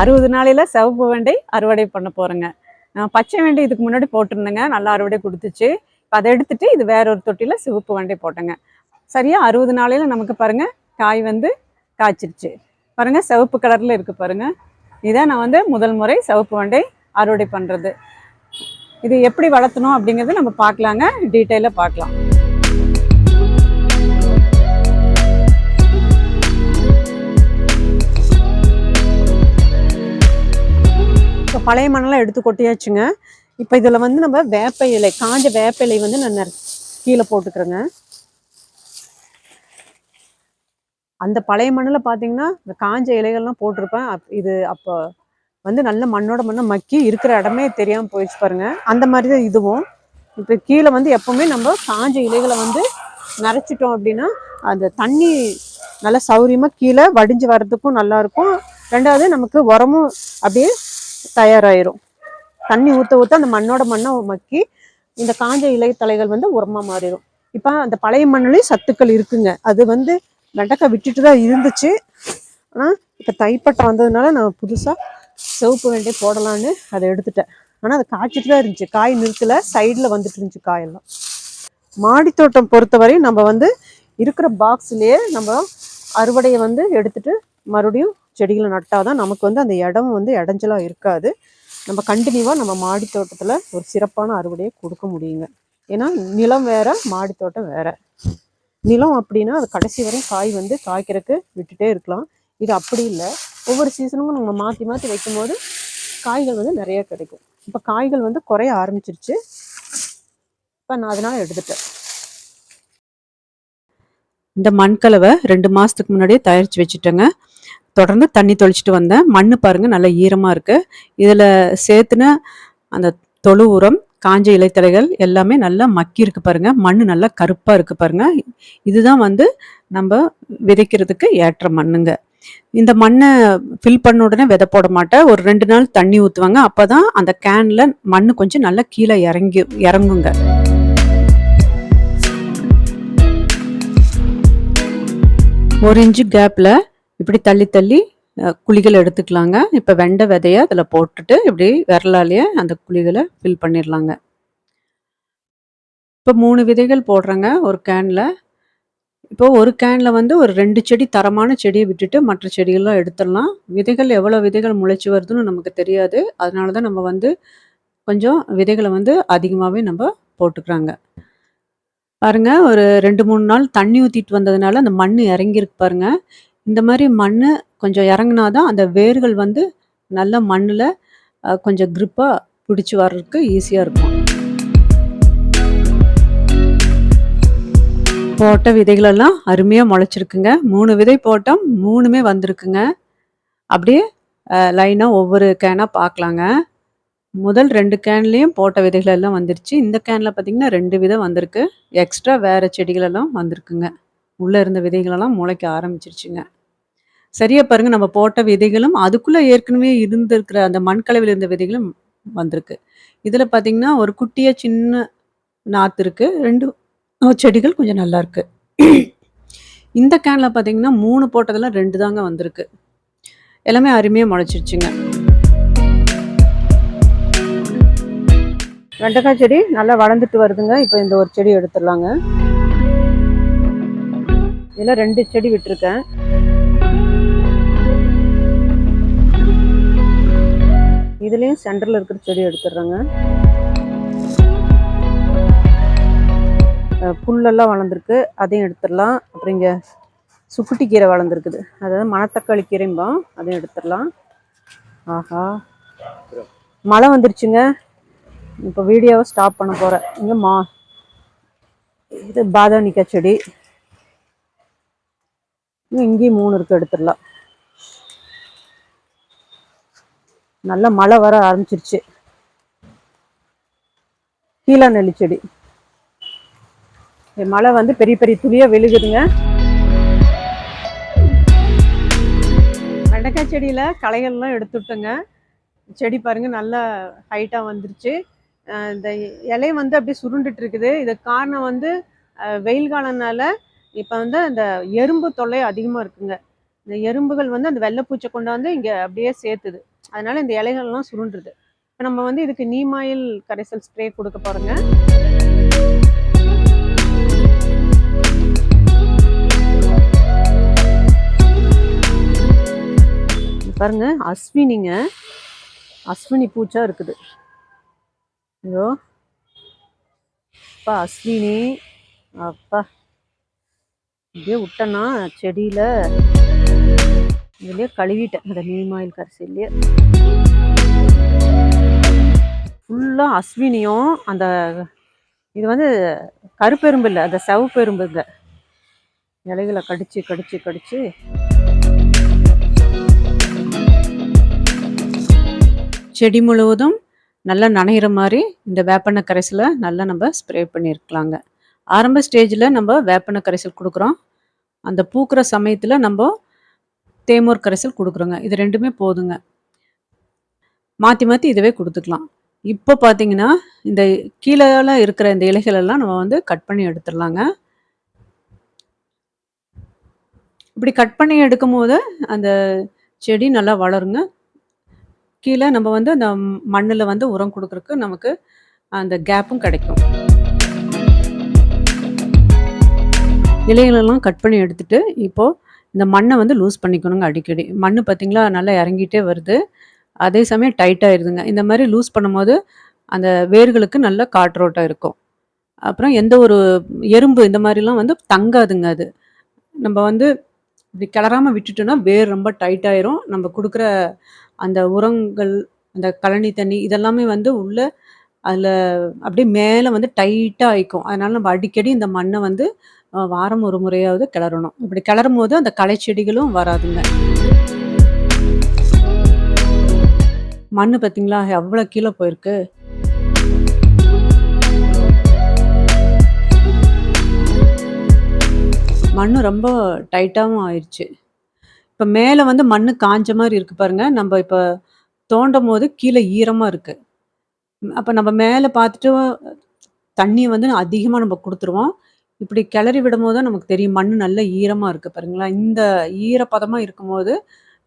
60 நாளையில் சிவப்பு வெண்டை அறுவடை பண்ண போகிறேங்க. பச்சை வெண்டை இதுக்கு முன்னாடி போட்டிருந்தேங்க, நல்லா அறுவடை கொடுத்துச்சு. இப்போ அதை எடுத்துட்டு இது வேற ஒரு தொட்டியில் சிவப்பு வெண்டை போட்டேங்க. சரியாக 60 நாளையில் நமக்கு பாருங்கள் காய் வந்து காய்ச்சிருச்சு. பாருங்கள் சிவப்பு கலரில் இருக்குது பாருங்கள். இதான் நான் வந்து முதல் முறை சிவப்பு வெண்டை அறுவடை பண்ணுறது. இது எப்படி வளர்த்தணும் அப்படிங்கிறத நம்ம பார்க்கலாங்க, டீட்டெயிலாக பார்க்கலாம். இப்போ பழைய மண்ணெல்லாம் எடுத்து கொட்டியாச்சுங்க. இப்போ இதில் வந்து நம்ம வேப்ப இலை, காஞ்ச வேப்ப இலை வந்து நான் கீழே போட்டுக்கிறேங்க. அந்த பழைய மண்ணில் பார்த்தீங்கன்னா இந்த காஞ்ச இலைகள்லாம் போட்டிருப்பேன். இது அப்போ வந்து நல்ல மண்ணோட மண்ணை மக்கி இருக்கிற இடமே தெரியாமல் போயிடுச்சு பாருங்க. அந்த மாதிரி தான் இதுவும். இப்போ கீழே வந்து எப்போவுமே நம்ம காஞ்ச இலைகளை வந்து நரைச்சிட்டோம் அப்படின்னா அந்த தண்ணி நல்லா சௌரியமாக கீழே வடிஞ்சு வர்றதுக்கும் நல்லாயிருக்கும். ரெண்டாவது நமக்கு உரமும் அப்படியே தயாராகிரும். தண்ணி ஊற்ற ஊற்ற அந்த மண்ணோட மண்ணை மக்கி இந்த காஞ்ச இலை தலைகள் வந்து உரமாக மாறிடும். இப்போ அந்த பழைய மண்ணிலையும் சத்துக்கள் இருக்குங்க. அது வந்து வெண்டைக்காய் விட்டுட்டு தான் இருந்துச்சு. ஆனால் இப்போ தைப்பட்டம் வந்ததுனால நான் புதுசாக சிவப்பு வெண்டை போடலான்னு அதை எடுத்துட்டேன். ஆனால் அது காய்ச்சிட்டு தான் இருந்துச்சு, காய் நிறுத்தலை, சைடில் வந்துட்டு இருந்துச்சு காயெல்லாம். மாடித்தோட்டம் பொறுத்தவரை நம்ம வந்து இருக்கிற பாக்ஸ்லேயே நம்ம அறுவடையை வந்து எடுத்துட்டு மறுபடியும் செடிகளை நட்டாதான் நமக்கு வந்து அந்த இடம் வந்து இடைஞ்சலாக இருக்காது. நம்ம கண்டினியூவாக நம்ம மாடித்தோட்டத்தில் ஒரு சிறப்பான அறுவடையை கொடுக்க முடியுங்க. ஏன்னா நிலம் வேற, மாடித்தோட்டம் வேற. நிலம் அப்படின்னா அது கடைசி வரையும் காய் வந்து காய்க்கிறதுக்கு விட்டுட்டே இருக்கலாம். இது அப்படி இல்லை, ஒவ்வொரு சீசனுக்கும் நம்ம மாற்றி மாற்றி வைக்கும்போது காய்கள் வந்து நிறைய கிடைக்கும். இப்போ காய்கள் வந்து குறைய ஆரம்பிச்சிருச்சு. இப்போ நான் அதனால எடுத்துட்டேன். இந்த மண்கலவை 2 மாதத்துக்கு முன்னாடியே தயாரித்து வச்சுட்டேங்க. தொடர்ந்து தண்ணி தெளிச்சிட்டு வந்தேன். மண் பாருங்கள் நல்லா ஈரமாக இருக்குது. இதில் சேர்த்துன அந்த தொழு உரம், காஞ்ச இலைத்தலைகள் எல்லாமே நல்லா மக்கி இருக்கு பாருங்கள். மண் நல்லா கருப்பாக இருக்குது பாருங்கள். இதுதான் வந்து நம்ம விதைக்கிறதுக்கு ஏற்ற மண்ணுங்க. இந்த மண்ணை ஃபில் பண்ண உடனே விதை போட மாட்டேன். ஒரு 2 நாள் தண்ணி ஊற்றுவாங்க. அப்போ தான் அந்த கேனில் மண் கொஞ்சம் நல்லா கீழே இறங்குங்க. ஒரு இன்ச்சு கேப்பில் இப்படி தள்ளி தள்ளி குழிகள் எடுத்துக்கலாங்க. இப்போ வெண்டை விதையை அதில் போட்டுட்டு இப்படி விரலாலேயே அந்த குழிகளை ஃபில் பண்ணிடலாங்க. இப்போ 3 விதைகள் போடுறேங்க ஒரு கேனில். இப்போ ஒரு கேனில் வந்து ஒரு 2 செடி தரமான செடியை விட்டுட்டு மற்ற செடிகள்லாம் எடுத்துடலாம். விதைகள் எவ்வளோ விதைகள் முளைச்சி வருதுன்னு நமக்கு தெரியாது. அதனால தான் நம்ம வந்து கொஞ்சம் விதைகளை வந்து அதிகமாகவே நம்ம போட்டுக்கிறாங்க. பாருங்கள், ஒரு 2-3 நாள் தண்ணி ஊற்றிட்டு வந்ததுனால அந்த மண் இறங்கியிருக்கு பாருங்கள். இந்த மாதிரி மண் கொஞ்சம் இறங்குனாதான் அந்த வேர்கள் வந்து நல்ல மண்ணில் கொஞ்சம் க்ரிப்பாக பிடிச்சி வர்றதுக்கு ஈஸியாக இருக்கும். போட்ட விதைகளெல்லாம் அருமையாக முளைச்சிருக்குங்க. 3 விதை போட்டோம், 3மே வந்திருக்குங்க. அப்படியே லைனாக ஒவ்வொரு கேனாக பார்க்கலாங்க. முதல் 2 கேன்லேயும் போட்ட விதைகள் எல்லாம் வந்துருச்சு. இந்த கேனில் பார்த்திங்கன்னா 2 விதை வந்திருக்கு. எக்ஸ்ட்ரா வேறு செடிகளெல்லாம் வந்திருக்குங்க. உள்ளே இருந்த விதைகளெல்லாம் முளைக்க ஆரம்பிச்சிருச்சுங்க. சரியாக பாருங்கள், நம்ம போட்ட விதைகளும் அதுக்குள்ளே ஏற்கனவே இருந்திருக்கிற அந்த மண்கலவையில் இருந்த விதைகளும் வந்திருக்கு. இதில் பார்த்திங்கன்னா ஒரு குட்டியாக சின்ன நாற்று இருக்குது. 2 செடிகள் கொஞ்சம் நல்லா இருக்கு. இந்த கேனில் பார்த்திங்கன்னா 3 போட்டதெல்லாம் 2 தாங்க வந்திருக்கு. எல்லாமே அருமையாக முளைச்சிருச்சுங்க. வெண்டைக்காய் செடி நல்லா வளர்ந்துட்டு வருதுங்க. இப்போ இந்த ஒரு செடி எடுத்துடலாங்க. இதில் 2 செடி விட்டுருக்கேன். இதுலேயும் சென்டரில் இருக்கிற செடி எடுத்துடுறேங்க. புல்லெல்லாம் வளர்ந்துருக்கு, அதையும் எடுத்துடலாம். அப்புறம் இங்கே சுக்குட்டி கீரை வளர்ந்துருக்குது, அதாவது மணத்தக்காளி கீரைம்போம், அதையும் எடுத்துடலாம். ஆஹா, மழை வந்துருச்சுங்க. இப்போ வீடியோவை ஸ்டாப் பண்ண போகிறேன். இங்கே இது பாதாமிக்காய் செடி, இங்கேயும் 3 இருக்குது, எடுத்துடலாம். நல்லா மழை வர ஆரம்பிச்சிருச்சு. கீழா நெல்லி செடி, மழை வந்து பெரிய பெரிய துளியாக விழுகுதுங்க. வெண்டைக்காய் செடியில் களைகள்லாம் எடுத்துட்டோங்க. செடி பாருங்கள் நல்லா ஹைட்டாக வந்துருச்சு. இந்த இலை வந்து அப்படியே சுருண்டுட்டு இருக்குது. இதுக்கு காரணம் வந்து வெயில் காலம்னால இப்போ வந்து அந்த எறும்பு தொல்லை அதிகமாக இருக்குங்க. இந்த எறும்புகள் வந்து அந்த வெள்ளைப்பூச்சை கொண்டாந்து இங்கே அப்படியே சேர்த்துது. அதனால இந்த இலைகள்லாம் சுருண்டுருது. இப்போ நம்ம வந்து இதுக்கு நீமாயில் கரைசல் ஸ்ப்ரே கொடுக்க போறோங்க. பாருங்க, அஸ்வினி பூச்சா இருக்குது. ஐயோ அப்பா, அஸ்வினி அப்பா, இப்படியே விட்டேன்னா செடியில இதுலயே கழுவிட்டேன் அந்த நீமாயில் கரைசல்லையே. ஃபுல்லா அஸ்வினியும் அந்த இது வந்து கருப்பெரும்பு இல்லை, அந்த சிவப்பெரும்புங்க இலைகளை கடிச்சு கடிச்சு கடிச்சு. செடி முழுவதும் நல்லா நனைகிற மாதிரி இந்த வேப்பெண்ணெய் கரைசலை நல்லா நம்ம ஸ்ப்ரே பண்ணியிருக்கலாங்க. ஆரம்ப ஸ்டேஜில் நம்ம வேப்பெண்ணெய் கரைசல் கொடுக்குறோம், அந்த பூக்கிற சமயத்தில் நம்ம தேமூர் கரைசல் கொடுக்குறோங்க. இது ரெண்டுமே போதுங்க, மாற்றி மாற்றி இதுவே கொடுத்துக்கலாம். இப்போ பார்த்தீங்கன்னா இந்த கீழே இருக்கிற இந்த இலைகள் எல்லாம் நம்ம வந்து கட் பண்ணி எடுத்துடலாங்க. இப்படி கட் பண்ணி எடுக்கும் போது அந்த செடி நல்லா வளருங்க. கீழே நம்ம வந்து அந்த மண்ணில் வந்து உரம் கொடுக்குறதுக்கு நமக்கு அந்த கேப்பும் கிடைக்கும். இலைகளெல்லாம் கட் பண்ணி எடுத்துட்டு இப்போது இந்த மண்ணை வந்து லூஸ் பண்ணிக்கணுங்க. அடிக்கடி மண் பார்த்திங்களா நல்லா இறங்கிட்டே வருது, அதே சமயம் டைட்டாகிடுதுங்க. இந்த மாதிரி லூஸ் பண்ணும்போது அந்த வேர்களுக்கு நல்ல காற்றோட்டம் இருக்கும். அப்புறம் எந்த ஒரு எறும்பு இந்த மாதிரிலாம் வந்து தங்காதுங்க. அது நம்ம வந்து இப்படி கிளறாமல் விட்டுட்டோன்னா வேர் ரொம்ப டைட்டாயிரும். நம்ம கொடுக்குற அந்த உரங்கள், அந்த கழனி தண்ணி இதெல்லாமே வந்து உள்ள அதில் அப்படியே மேலே வந்து டைட்டாக ஆயிக்கும். அதனால் நம்ம அடிக்கடி இந்த மண்ணை வந்து வாரம் ஒரு முறையாவது கிளறணும். இப்படி கிளறும் போது அந்த களை செடிகளும் வராதுங்க. மண் பார்த்தீங்களா எவ்வளோ கீழே போயிருக்கு. மண் ரொம்ப டைட்டாகவும் ஆயிடுச்சு. இப்போ மேலே வந்து மண் காஞ்ச மாதிரி இருக்குது பாருங்கள். நம்ம இப்போ தோண்டும் போது கீழே ஈரமாக இருக்குது. அப்போ நம்ம மேலே பார்த்துட்டு தண்ணியை வந்து அதிகமாக நம்ம கொடுத்துருவோம். இப்படி கிளறி விடும்போது தான் நமக்கு தெரியும் மண் நல்ல ஈரமாக இருக்குது பாருங்களா. இந்த ஈரப்பதமாக இருக்கும்போது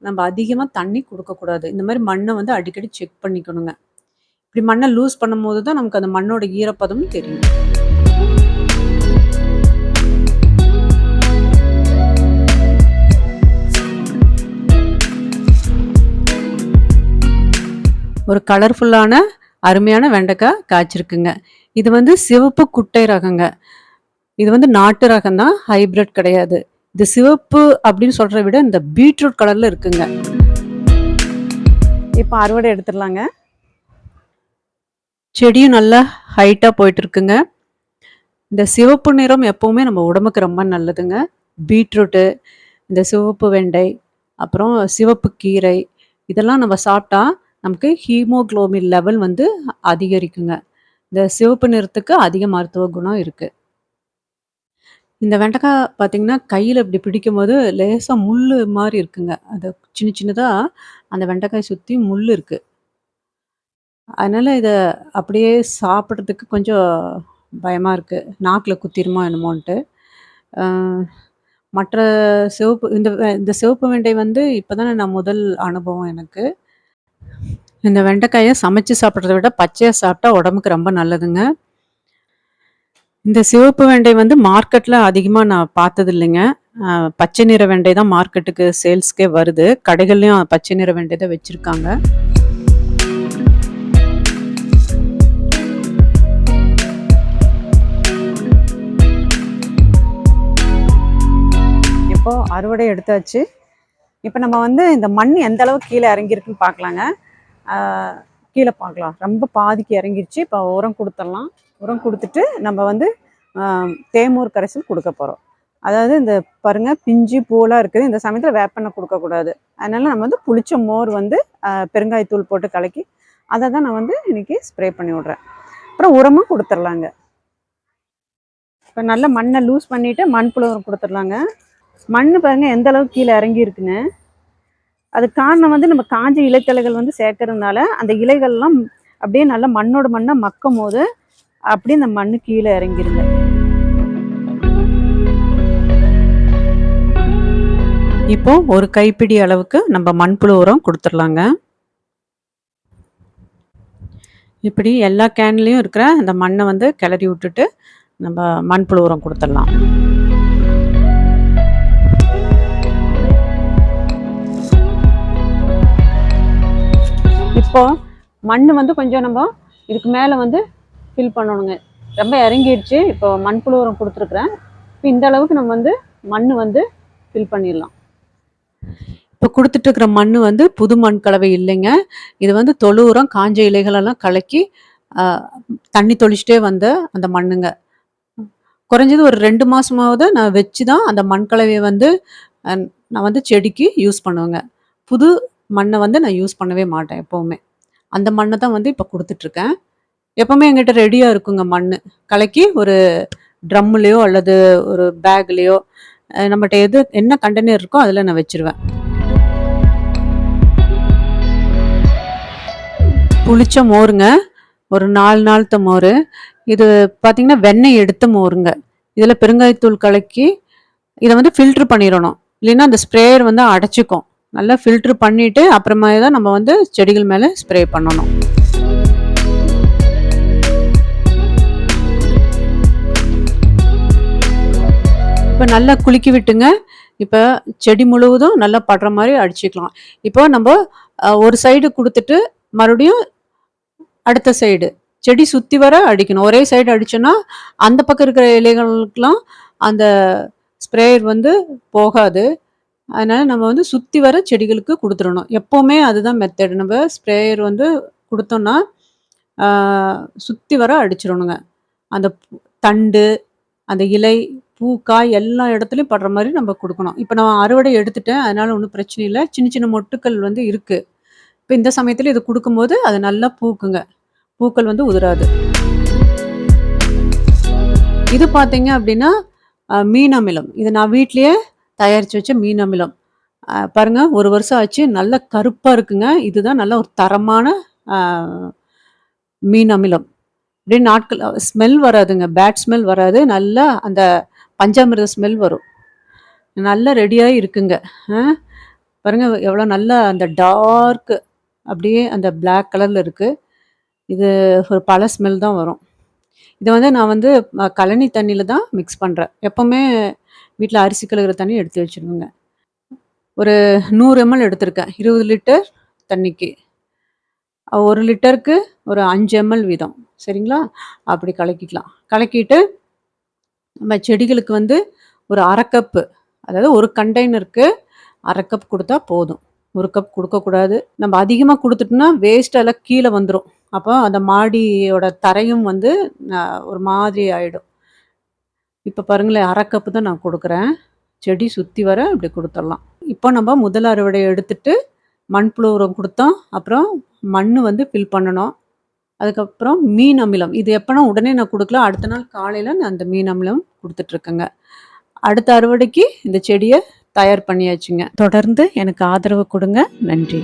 நம்ம அதிகமாக தண்ணி கொடுக்கக்கூடாது. இந்த மாதிரி மண்ணை வந்து அடிக்கடி செக் பண்ணிக்கணுங்க. இப்படி மண்ணை லூஸ் பண்ணும்போது தான் நமக்கு அந்த மண்ணோட ஈரப்பதமும் தெரியும். ஒரு கலர்ஃபுல்லான அருமையான வெண்டைக்காய் காய்ச்சிருக்குங்க. இது வந்து சிவப்பு குட்டை ரகங்க. இது வந்து நாட்டு ரகம் தான், ஹைபிரிட் கிடையாது. இது சிவப்பு அப்படின்னு சொல்கிறத விட இந்த பீட்ரூட் கலரில் இருக்குங்க. இப்போ அறுவடை எடுத்துடலாங்க. செடியும் நல்லா ஹைட்டாக போயிட்டு இருக்குங்க. இந்த சிவப்பு நிறம் எப்போவுமே நம்ம உடம்புக்கு ரொம்ப நல்லதுங்க. பீட்ரூட்டு, இந்த சிவப்பு வெண்டை, அப்புறம் சிவப்பு கீரை இதெல்லாம் நம்ம சாப்பிட்டா நமக்கு ஹீமோகுளோபின் லெவல் வந்து அதிகரிக்குங்க. இந்த சிவப்பு நிறத்துக்கு அதிக மருத்துவ குணம் இருக்குது. இந்த வெண்டைக்காய் பார்த்திங்கன்னா கையில் இப்படி பிடிக்கும் போது லேசாக முள் மாதிரி இருக்குங்க. அது சின்ன சின்னதாக அந்த வெண்டைக்காய் சுற்றி முள் இருக்குது. அதனால் இதை அப்படியே சாப்பிட்றதுக்கு கொஞ்சம் பயமாக இருக்குது, நாக்கில் குத்திருமோ என்னமோன்ட்டு. மற்ற சிவப்பு இந்த சிவப்பு வெண்டை வந்து இப்போ தானே நான் முதல் அனுபவம் எனக்கு. இந்த வெண்டைக்காயை சமைச்சு சாப்பிட்றத விட பச்சையாக சாப்பிட்டா உடம்புக்கு ரொம்ப நல்லதுங்க. இந்த சிவப்பு வெண்டை வந்து மார்க்கெட்டில் அதிகமாக நான் பார்த்தது இல்லைங்க. பச்சை நிற வெண்டை தான் மார்க்கெட்டுக்கு சேல்ஸ்க்கே வருது. கடைகள்லையும் பச்சை நிற வெண்டை தான் வச்சுருக்காங்க. இப்போது அறுவடை எடுத்தாச்சு. இப்போ நம்ம வந்து இந்த மண் எந்த அளவுக்கு கீழே இறங்கியிருக்குன்னு பார்க்கலாங்க. கீழே பார்க்கலாம், ரொம்ப பாதிக்கு இறங்கிருச்சு. இப்போ உரம் கொடுத்துடலாம். உரம் கொடுத்துட்டு நம்ம வந்து தேமூர் கரைசல் கொடுக்க போகிறோம். அதாவது இந்த பாருங்கள் பிஞ்சு பூலாம் இருக்குது. இந்த சமயத்தில் வேப்பெண்ணெய் கொடுக்கக்கூடாது. அதனால் நம்ம வந்து புளிச்ச மோர் வந்து பெருங்காயத்தூள் போட்டு கலக்கி அதை தான் நான் வந்து இன்றைக்கி ஸ்ப்ரே பண்ணி விட்றேன். அப்புறம் உரமும் கொடுத்துர்லாங்க. இப்போ நல்லா மண்ணை லூஸ் பண்ணிவிட்டு மண்புழு உரம் கொடுத்துர்லாங்க. மண் பாருங்கள் எந்த அளவுக்கு கீழே இறங்கி இருக்குன்னு. அதுக்கு காரணம் வந்து நம்ம காஞ்ச இலைத்தலைகள் வந்து சேர்க்கறதுனால அந்த இலைகள்லாம் அப்படியே நல்லா மண்ணோட மண்ணை மக்கும் போது அப்படியே இந்த மண்ணு கீழே இறங்கிருங்க. இப்போ ஒரு கைப்பிடி அளவுக்கு நம்ம மண்புழு உரம் கொடுத்துடலாங்க. இப்படி எல்லா கேன்லேயும் இருக்கிற அந்த மண்ணை வந்து கிளறி விட்டுட்டு நம்ம மண்புழு உரம் கொடுத்துடலாம். இப்போ மண் வந்து கொஞ்சம் நம்ம இதுக்கு மேலே வந்து ஃபில் பண்ணணுங்க. ரொம்ப இறங்கிடுச்சு. இப்போ மண்புழு உரம் கொடுத்துருக்குறேன். இப்போ இந்த அளவுக்கு நம்ம வந்து மண் வந்து ஃபில் பண்ணிடலாம். இப்போ கொடுத்துட்டு இருக்கிற மண் வந்து புது மண் கலவை இல்லைங்க. இது வந்து தொழு உரம், காஞ்ச இலைகளெல்லாம் கலக்கி தண்ணி தொளிச்சுட்டே வந்த அந்த மண்ணுங்க. குறைஞ்சது ஒரு 2 மாசமாவது நான் வச்சு தான் அந்த மண் கலவையை வந்து நான் வந்து செடிக்கு யூஸ் பண்ணுவேங்க. புது மண்ணை வந்து நான் யூஸ் பண்ணவே மாட்டேன் எப்போவுமே. அந்த மண்ணை தான் வந்து இப்போ கொடுத்துட்ருக்கேன். எப்போவுமே எங்கிட்ட ரெடியாக இருக்குங்க மண். கலக்கி ஒரு ட்ரம்முலேயோ அல்லது ஒரு பேக்லேயோ நம்மகிட்ட எது என்ன கண்டெய்னர் இருக்கோ அதில் நான் வச்சுருவேன். புளிச்ச மோருங்க. ஒரு 4 நாள்த்த மோர். இது பார்த்தீங்கன்னா வெண்ணெய் எடுத்த மோருங்க. இதில் பெருங்காயத்தூள் கலக்கி இதை வந்து ஃபில்ட்ரு பண்ணிடணும். இல்லைன்னா அந்த ஸ்ப்ரேயர் வந்து அடைச்சிக்கும். நல்லா ஃபில்ட்ரு பண்ணிவிட்டு அப்புறமா தான் நம்ம வந்து செடிகள் மேலே ஸ்ப்ரே பண்ணணும். இப்போ நல்லா குலுக்கி விட்டுங்க. இப்போ செடி முழுவதும் நல்லா படுற மாதிரி அடிச்சுக்கலாம். இப்போ நம்ம ஒரு சைடு கொடுத்துட்டு மறுபடியும் அடுத்த சைடு செடி சுற்றி வர அடிக்கணும். ஒரே சைடு அடிச்சோன்னா அந்த பக்கம் இருக்கிற இலைகளுக்கெல்லாம் அந்த ஸ்ப்ரேயர் வந்து போகாது. அதனால் நம்ம வந்து சுற்றி வர செடிகளுக்கு கொடுத்துடணும். எப்போவுமே அதுதான் மெத்தட். நம்ம ஸ்ப்ரேயர் வந்து கொடுத்தோன்னா சுற்றி வர அடிச்சிடணுங்க. அந்த தண்டு, அந்த இலை, பூ, காய் எல்லா இடத்துலையும் படுற மாதிரி நம்ம கொடுக்கணும். இப்போ நான் அறுவடை எடுத்துட்டேன். அதனால் ஒன்றும் பிரச்சனை இல்லை. சின்ன சின்ன மொட்டுக்கள் வந்து இருக்குது. இப்போ இந்த சமயத்தில் இது கொடுக்கும்போது அது நல்லா பூக்குங்க. பூக்கள் வந்து உதிராது. இது பார்த்தீங்க அப்படின்னா மீன் அமிலம். இது நான் வீட்லேயே தயாரித்து வச்ச மீன் அமிலம். பாருங்க, 1 வருஷம் ஆச்சு. நல்ல கருப்பாக இருக்குங்க. இதுதான் நல்ல ஒரு தரமான மீன் அமிலம். அப்படியே நாட்கள் ஸ்மெல் வராதுங்க. பேட் ஸ்மெல் வராது. நல்லா அந்த பஞ்சாமிர்த ஸ்மெல் வரும். நல்லா ரெடியாகி இருக்குங்க. பாருங்க எவ்வளோ நல்லா அந்த டார்க்கு அப்படியே அந்த பிளாக் கலரில் இருக்குது. இது ஒரு பல ஸ்மெல் தான் வரும். இதை வந்து நான் வந்து கழனி தண்ணியில் தான் மிக்ஸ் பண்ணுறேன். எப்போவுமே வீட்டில் அரிசி கழுகுற தண்ணி எடுத்து வச்சுருவேங்க. ஒரு 100 ml எடுத்திருக்கேன். 20 லிட்டர் தண்ணிக்கு. 1 லிட்டருக்கு ஒரு 5 ml வீதம். சரிங்களா? அப்படி கலக்கிக்கலாம். கலக்கிட்டு நம்ம செடிகளுக்கு வந்து ஒரு 1/2 கப்பு, அதாவது ஒரு கண்டெய்னருக்கு 1/2 கப் கொடுத்தா போதும். 1 கப் கொடுக்கக்கூடாது. நம்ம அதிகமாக கொடுத்துட்டோம்னா வேஸ்ட் எல்லாம் கீழே வந்துடும். அப்போ அந்த மாடியோட தரையும் வந்து ஒரு மாதிரி ஆகிடும். இப்போ பாருங்களேன், 1/2 கப்பு தான் நான் கொடுக்குறேன். செடி சுற்றி வர இப்படி கொடுத்துடலாம். இப்போ நம்ம முதல் அறுவடை எடுத்துட்டு மண்புழு உரம் கொடுத்தோம். அப்புறம் மண் வந்து ஃபில் பண்ணணும். அதுக்கப்புறம் மீன் அமிலம். இது எப்போனா உடனே நான் கொடுக்கல. அடுத்த நாள் காலையில் நான் அந்த மீன் அமிலம் கொடுத்துட்ருக்கேங்க. அடுத்த அறுவடைக்கு இந்த செடியை தயார் பண்ணியாச்சுங்க. தொடர்ந்து எனக்கு ஆதரவு கொடுங்க. நன்றி.